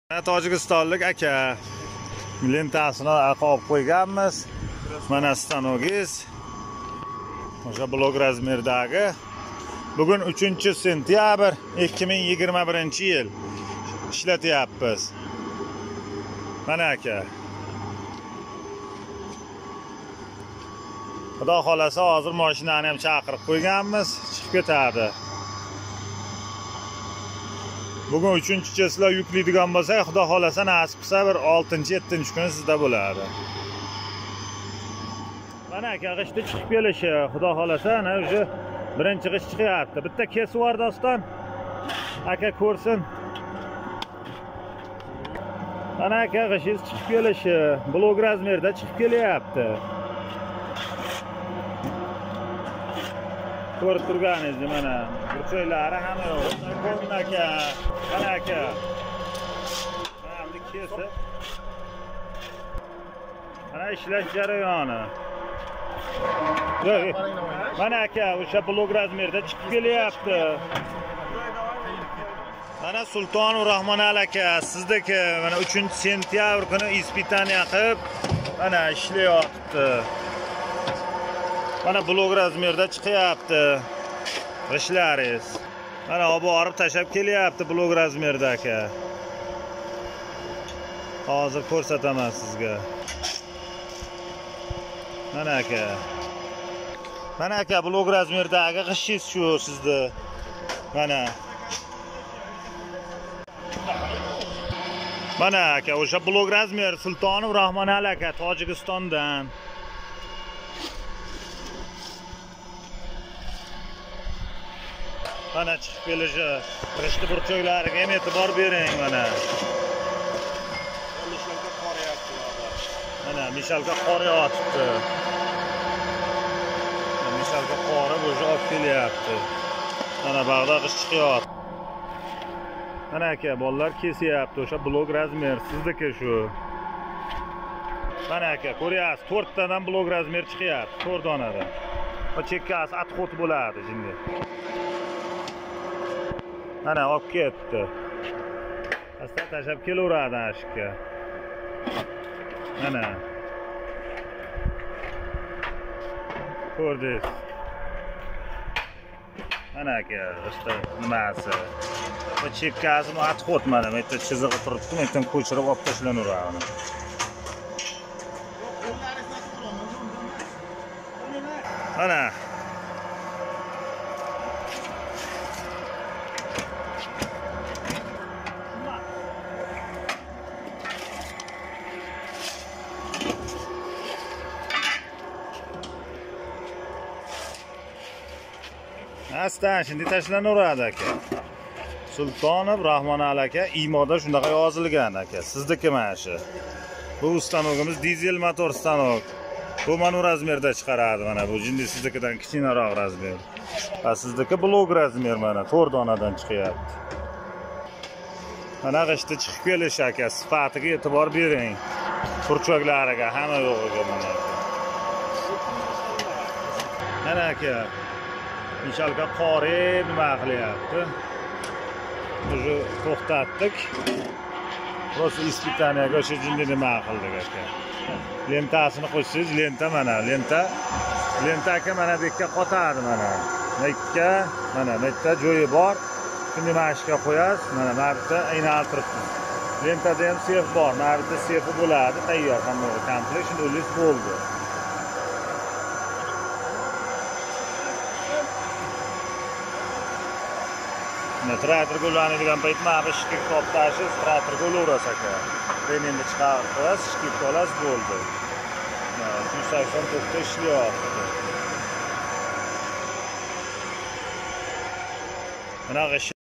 Tojikistonlik aka lentasini qo'yib qo'yganmiz. Mana stanogiz. O'sha blok razmerdagi. Bugun 3-sentyabr 2021-yil ishlatyapmiz. Mana aka. Xudo xolasa hozir mashinani ham chaqirib qo'yganmiz, chiqib ketadi. Bugun 3-chisilar yuklaydigan bo'lsa, xudo xolasa nasib qilsa bir 6-7 kuni sizda bo'ladi. Mana aka g'ishti chiqib kelishi, xudo xolasa ana o'sha birinchi g'isht chiqyapti. Bitta kesib bor doston. Aka ko'rsin. Mana aka g'ishingiz chiqib kelishi, blok razmerda chiqib kelyapti. Ko'rib turganingiz mana burchoylari hamma yo'q. Ko'rin aka, mana aka. Mana bu kesib. Mana ishlash jarayoni. Mana aka o'sha blok razmerda chiqib kelyapti. Mana Sultonov Rahmonal aka sizdagi mana 3-sentyabr kuni ispitaniya qilib mana ishlayapti. Mana blok razmerda chiqyapti. G'ishlaringiz. Mana olib borib tashab kelyapti blok razmerda aka. Hozir ko'rsataman sizga. Mana aka. Mana aka blok razmerdagi g'ishingiz shu sizda. Mana. Mana aka o'sha blok razmer Sultonov Rahmonal aka Tojikistondan. Mana chiqib kelishi, g'ishti burchoklariga ham e'tibor bering mana. Mishalka qorayapti. Mana mishalka qorayapti. Mishalka qorib o'sha olib kelyapti. Mana bag'da g'isht chiqyapti. Mana aka bolalar kesyapti, o'sha blok razmer sizniki shu. Mana aka ko'ryapsiz, 4 tadan blok razmer chiqyapti, 4 donadan. Va chekkasi atxot bo'ladi endi. Mana olib ketdi. Asta tashab kelaveradi ashka. Mana. Ko'rdingiz. Mana aka, asta nimasi. Va chekkasi bu atxot mana, bu yerda chizig'i turibdi, bu yerdan ko'chirib olib tashlanaveradi. Mana. Astan shunday tashlanaveradi aka. Sultonov Rahmonal aka imoda shunaqa yozilgan aka. Sizniki mana shu. Bu stanogimiz dizel motor stanok. Bu mana razmerda chiqaradi mana bu. Jindi siznikidan kichikroq razmer. Va sizniki blok razmer mana 4 donadan chiqyapti. Mana g'ishti chiqib kelish aka, sifatiga e'tibor bering. Burchoklariga hamma yo'g'iga mana aka. Mana aka mishalka qorib nima qilyapti? O'sha to'xtatdik. Prosta ispitaniyaga o'sha jindi nima qildik aka. Lentasini qo'ysangiz, lenta mana, lenta aka mana bu yerga qotadi mana. Nekka, mana bu yerda joyi bor. Shuni mashqa qo'yasiz, mana bu yerda aynaltiribsiz. Lentada ham sef bor, mana bu yerda sefi bo'ladi, tayyor hamma komplekt, shuni o'zingiz bo'ldi. Traktor qo'llanadigan payt mana bu shikib toptashiz, traktor qo'laverasiz aka. Endi chiqarib qo'yasiz, shikib olasiz bo'ldi. 389 ta ishlayapti. Mana g'ish